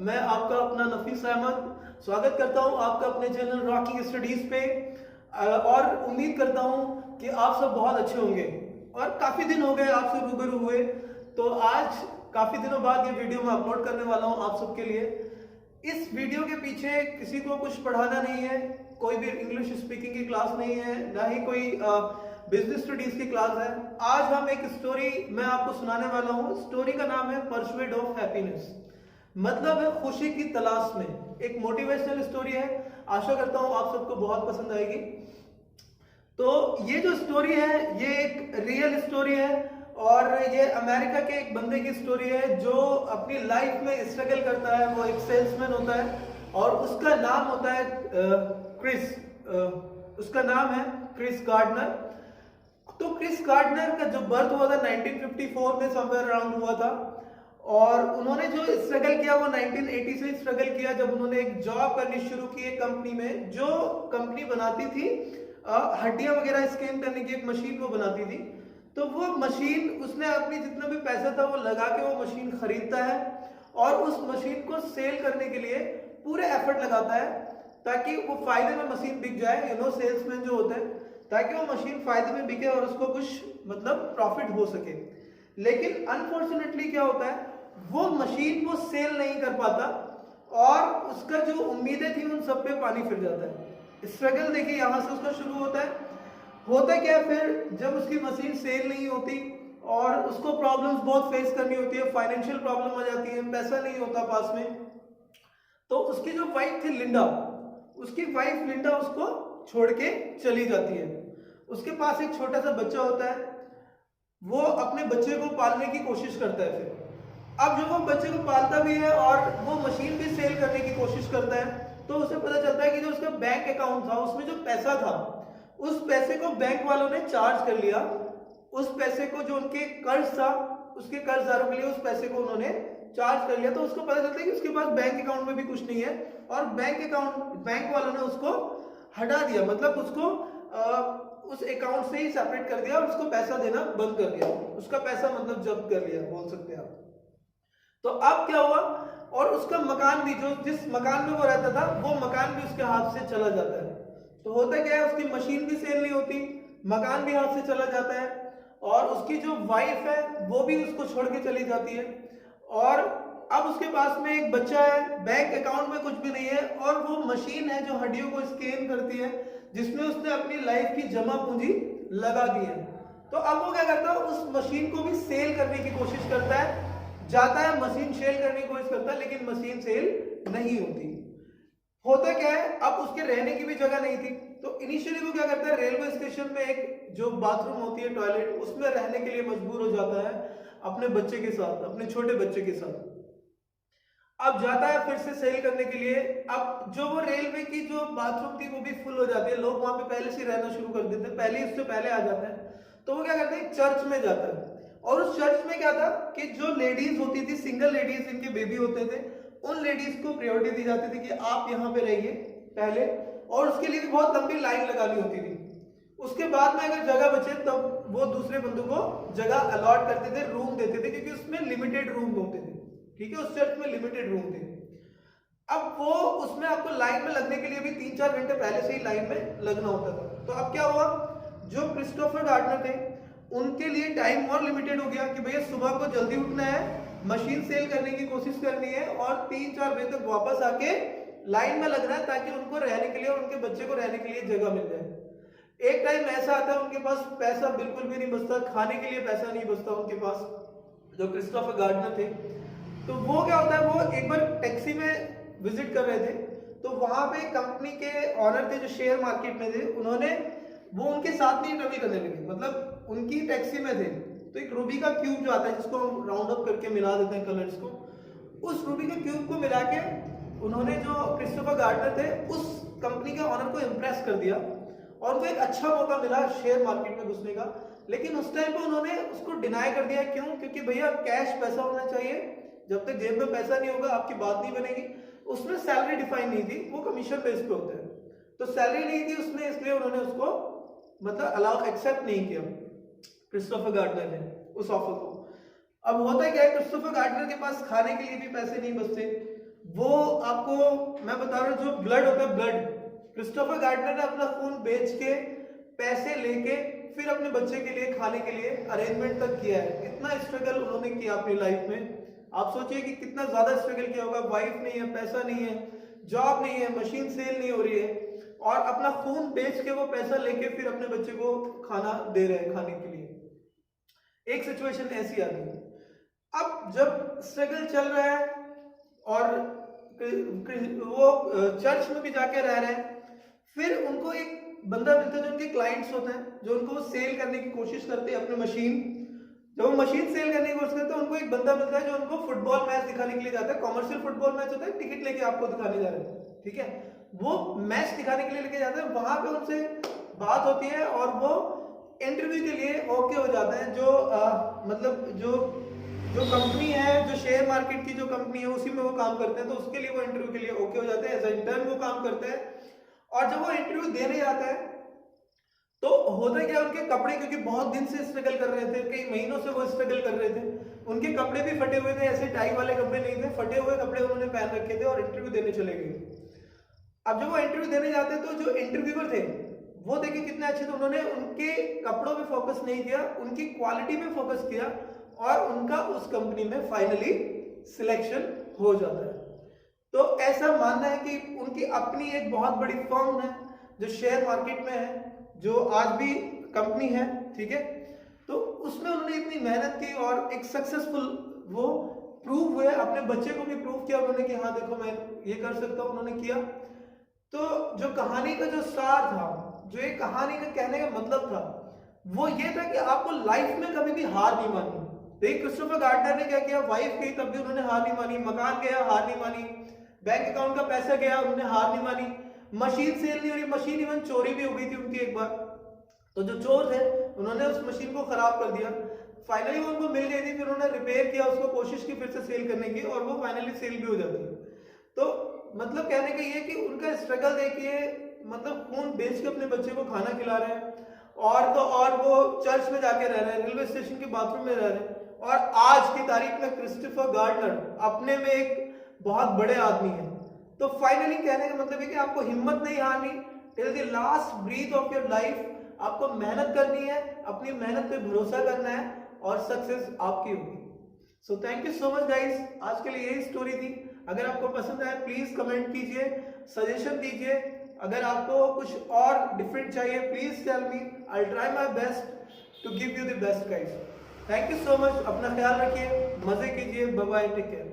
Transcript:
मैं आपका अपना नफीस अहमद स्वागत करता हूं आपका अपने चैनल रॉकिंग स्टडीज पे। और उम्मीद करता हूं कि आप सब बहुत अच्छे होंगे और काफ़ी दिन हो गए आपसे रूबरू हुए, तो आज काफ़ी दिनों बाद ये वीडियो मैं अपलोड करने वाला हूं आप सबके लिए। इस वीडियो के पीछे किसी को कुछ पढ़ाना नहीं है, कोई भी इंग्लिश स्पीकिंग की क्लास नहीं है, ना ही कोई बिजनेस स्टडीज की क्लास है। आज हम एक स्टोरी मैं आपको सुनाने वाला हूँ। स्टोरी का नाम है परसुएट ऑफ हैप्पीनेस, मतलब है खुशी की तलाश में। एक मोटिवेशनल स्टोरी है, आशा करता हूँ आप सबको बहुत पसंद आएगी। तो ये जो स्टोरी है ये एक रियल स्टोरी है और ये अमेरिका के एक बंदे की स्टोरी है जो अपनी लाइफ में स्ट्रगल करता है। वो एक सेल्समैन होता है और उसका नाम होता है क्रिस। उसका नाम है क्रिस गार्डनर। तो क्रिस गार्डनर का जो बर्थ हुआ था 1954 में समवेयर अराउंड हुआ था और उन्होंने जो स्ट्रगल किया वो 1980 से स्ट्रगल किया, जब उन्होंने एक जॉब करनी शुरू की एक कंपनी में, जो कंपनी बनाती थी हड्डियां वगैरह स्कैन करने की एक मशीन वो बनाती थी। तो वो मशीन उसने अपनी जितना भी पैसा था वो लगा के वो मशीन खरीदता है और उस मशीन को सेल करने के लिए पूरे एफर्ट लगाता है ताकि वो फायदे में मशीन बिक जाए। सेल्समैन जो होता है, ताकि वो मशीन फायदे में बिके और उसको कुछ मतलब प्रॉफिट हो सके। लेकिन अनफॉर्चुनेटली क्या होता है, वो मशीन को सेल नहीं कर पाता और उसका जो उम्मीदें थी उन सब पे पानी फिर जाता है। स्ट्रगल देखिए यहां से उसका शुरू होता है। होता क्या है फिर, जब उसकी मशीन सेल नहीं होती और उसको प्रॉब्लम्स बहुत फेस करनी होती है, फाइनेंशियल प्रॉब्लम आ जाती है, पैसा नहीं होता पास में। तो उसकी जो वाइफ थी लिंडा, उसकी वाइफ लिंडा उसको छोड़ के चली जाती है। उसके पास एक छोटा सा बच्चा होता है, वो अपने बच्चे को पालने की कोशिश करता है। फिर अब जब वो बच्चे को पालता भी है और वो मशीन भी सेल करने की कोशिश करता है, तो उसे पता चलता है कि जो उसका बैंक अकाउंट था उसमें जो पैसा था, उस पैसे को बैंक वालों ने चार्ज कर लिया। उस पैसे को जो उनके कर्ज था, उसके कर्जदारों के लिए उस पैसे को उन्होंने चार्ज कर लिया। तो उसको पता चलता है कि उसके पास बैंक अकाउंट में भी कुछ नहीं है और बैंक वालों ने उसको हटा दिया, मतलब उसको उस अकाउंट से ही सेपरेट कर दिया और उसको पैसा देना बंद कर दिया। उसका पैसा मतलब जब्त कर लिया बोल सकते हैं आप। तो अब क्या हुआ, और उसका मकान भी, जो जिस मकान में वो रहता था वो मकान भी उसके हाथ से चला जाता है। तो होता क्या है, उसकी मशीन भी सेल नहीं होती, मकान भी हाथ से चला जाता है और उसकी जो वाइफ है वो भी उसको छोड़ के चली जाती है। और अब उसके पास में एक बच्चा है, बैंक अकाउंट में कुछ भी नहीं है और वो मशीन है जो हड्डियों को स्कैन करती है, जिसमें उसने अपनी लाइफ की जमा पूंजी लगा दी है। तो अब वो क्या करता है, उस मशीन को भी सेल करने की कोशिश करता है, जाता है मशीन सेल करने की कोशिश करता है, लेकिन मशीन सेल नहीं होती। होता क्या है, अब उसके रहने की भी जगह नहीं थी। तो इनिशियली वो क्या करता है, रेलवे स्टेशन में एक जो बाथरूम होती है टॉयलेट, उसमें रहने के लिए मजबूर हो जाता है अपने बच्चे के साथ, अपने छोटे बच्चे के साथ। अब जाता है फिर से सेल करने के लिए। अब जो वो रेलवे की जो बाथरूम थी वो भी फुल हो जाती है, लोग वहां पे पहले से रहना शुरू कर देते हैं, पहले ही उससे पहले आ जाते हैं। तो वो क्या करते हैं, चर्च में जाता है और उस चर्च में क्या था कि जो लेडीज होती थी, सिंगल लेडीज जिनके बेबी होते थे, उन लेडीज को प्रायोरिटी दी जाती थी कि आप यहाँ पे रहिए पहले, और उसके लिए भी बहुत लंबी लाइन लगानी होती थी। उसके बाद में अगर जगह बचे तब वो दूसरे बंदों को जगह अलॉट करते थे, रूम देते थे, क्योंकि उसमें लिमिटेड रूम होते थे। ठीक है, उस चर्च में लिमिटेड रूम थे। अब वो उसमें आपको लाइन में लगने के लिए भी 3-4 घंटे पहले से ही लाइन में लगना होता था। तो अब क्या हुआ, जो क्रिस्टोफर गार्डनर थे उनके लिए टाइम और लिमिटेड हो गया कि भैया सुबह को जल्दी उठना है, मशीन सेल करने की कोशिश करनी है और 3-4 बजे तक वापस आके लाइन में लगना है, ताकि उनको रहने के लिए और उनके बच्चे को रहने के लिए जगह मिल जाए। एक टाइम ऐसा आता है उनके पास पैसा बिल्कुल भी नहीं बचता, खाने के लिए पैसा नहीं बचता उनके पास, जो क्रिस्टोफर गार्डनर थे। तो वो क्या होता है, वो एक बार टैक्सी में विजिट कर रहे थे, तो वहां पे कंपनी के ऑनर थे जो शेयर मार्केट में थे, उन्होंने वो उनके साथ में इंटरव्यू करने लगे, मतलब उनकी टैक्सी में थे। तो एक रूबी का क्यूब जो आता है, जिसको हम राउंड अप करके मिला देते हैं कलर्स को, उस रूबी के क्यूब को मिला के उन्होंने जो क्रिस्टोफर गार्डनर थे उस कंपनी के ऑनर को इम्प्रेस कर दिया और उनको एक अच्छा मौका मिला शेयर मार्केट में घुसने का। लेकिन उस टाइम पे उन्होंने उसको डिनाई कर दिया। क्यों? क्योंकि भैया कैश पैसा होना चाहिए, जब तक जेब में पैसा नहीं होगा आपकी बात नहीं बनेगी। उसमें सैलरी डिफाइन नहीं थी, वो कमीशन बेस पे होता है, तो सैलरी नहीं थी उसमें, इसलिए उन्होंने उसको मतलब अलाउ एक्सेप्ट नहीं किया क्रिस्टोफर गार्डनर ने उस ऑफर को। अब होता क्या है, क्रिस्टोफर गार्डनर के पास खाने के लिए भी पैसे नहीं बचते, वो आपको मैं बता रहा हूँ, जो ब्लड होता है, ब्लड, क्रिस्टोफर गार्डनर ने अपना खून बेच के पैसे लेके फिर अपने बच्चे के लिए खाने के लिए अरेंजमेंट तक किया है। इतना स्ट्रगल उन्होंने किया अपनी लाइफ में। आप सोचिए कि कितना ज्यादा स्ट्रगल किया होगा। वाइफ नहीं है, पैसा नहीं है, जॉब नहीं है, मशीन सेल नहीं हो रही है, और अपना खून बेच के वो पैसा लेके फिर अपने बच्चे को खाना दे रहे हैं खाने के लिए। एक सिचुएशन ऐसी आ गई। अब जब स्ट्रगल चल रहा है और वो चर्च में भी जाके रह रहे हैं, फिर उनको एक बंदा मिलता है जो उनके क्लाइंट्स होते हैं, जो उनको सेल करने की कोशिश करते हैं अपनी मशीन। जब वो मशीन सेल करने की कोशिश करते हैं, उनको एक बंदा मिलता है जो उनको फुटबॉल मैच दिखाने के लिए जाता है। कॉमर्शियल फुटबॉल मैच होता है, टिकट लेके आपको दिखाने जा रहे हैं, ठीक है। वो मैच दिखाने के लिए लेके जाते हैं, वहां पे उनसे बात होती है और वो इंटरव्यू के लिए ओके हो जाते हैं। जो मतलब जो जो कंपनी है, जो शेयर मार्केट की जो कंपनी है, उसी में वो काम करते हैं, तो उसके लिए वो इंटरव्यू के लिए ओके हो जाते हैं। एज इंटर्न वो काम करते हैं। और जब वो इंटरव्यू देने जाता है तो होता क्या, उनके कपड़े, क्योंकि बहुत दिन से स्ट्रगल कर रहे थे, कई महीनों से वो स्ट्रगल कर रहे थे, उनके कपड़े भी फटे हुए थे। ऐसे टाई वाले कपड़े नहीं थे, फटे हुए कपड़े उन्होंने पहन रखे थे और इंटरव्यू देने चले गए। अब जब वो इंटरव्यू देने जाते तो जो इंटरव्यूअर थे वो देखिए कितने अच्छे थे। उन्होंने उनके कपड़ों पे फोकस नहीं किया, उनकी क्वालिटी पे फोकस किया, और उनका उस कंपनी में फाइनली सिलेक्शन हो जाता है। तो ऐसा मानना है कि उनकी अपनी एक बहुत बड़ी फर्म है जो शेयर मार्केट में है, जो आज भी कंपनी है, ठीक है। तो उसमें उन्होंने इतनी मेहनत की और एक सक्सेसफुल वो प्रूव हुए, अपने बच्चे को भी प्रूव किया उन्होंने कि हाँ देखो मैं ये कर सकता हूँ, उन्होंने किया। तो जो कहानी का जो सार था, जो एक कहानी का कहने का मतलब था, वो ये था कि आपको लाइफ में कभी भी हार नहीं माननी। देखिए क्रिस्टोफर गार्डनर ने क्या किया, वाइफ गई तब भी उन्होंने हार नहीं मानी, मकान गया हार नहीं मानी, बैंक अकाउंट का पैसा गया उन्होंने हार नहीं मानी, मशीन सेल नहीं हो रही, मशीन इवन चोरी भी हो गई थी उनकी एक बार, तो जो चोर थे उन्होंने उस मशीन को खराब कर दिया। फाइनली वो उनको मिल गई थी, फिर उन्होंने रिपेयर किया उसको, कोशिश की फिर से सेल करने की, और वो फाइनली सेल भी हो जाती है। तो मतलब कहने का ये कि उनका स्ट्रगल देखिए, मतलब खून बेच के अपने बच्चे को खाना खिला रहे हैं, और तो और वो चर्च में जाके रह रहे हैं, रेलवे स्टेशन के बाथरूम में रह रहे हैं, और आज की तारीख में क्रिस्टोफर गार्डनर अपने में एक बहुत बड़े आदमी है। तो फाइनली कहने का मतलब है कि आपको हिम्मत नहीं हारनी, till the last breath of your life आपको मेहनत करनी है, अपनी मेहनत पे भरोसा करना है, और सक्सेस आपकी होगी। So thank you so much guys, आज के लिए यही स्टोरी थी। अगर आपको पसंद आए प्लीज कमेंट कीजिए, सजेशन दीजिए। अगर आपको कुछ और डिफरेंट चाहिए please tell me, I try my best to give you the best guys. Thank you so much, अपना ख्याल रखिए, मजे कीजिए, बाय बाय, टेक केयर।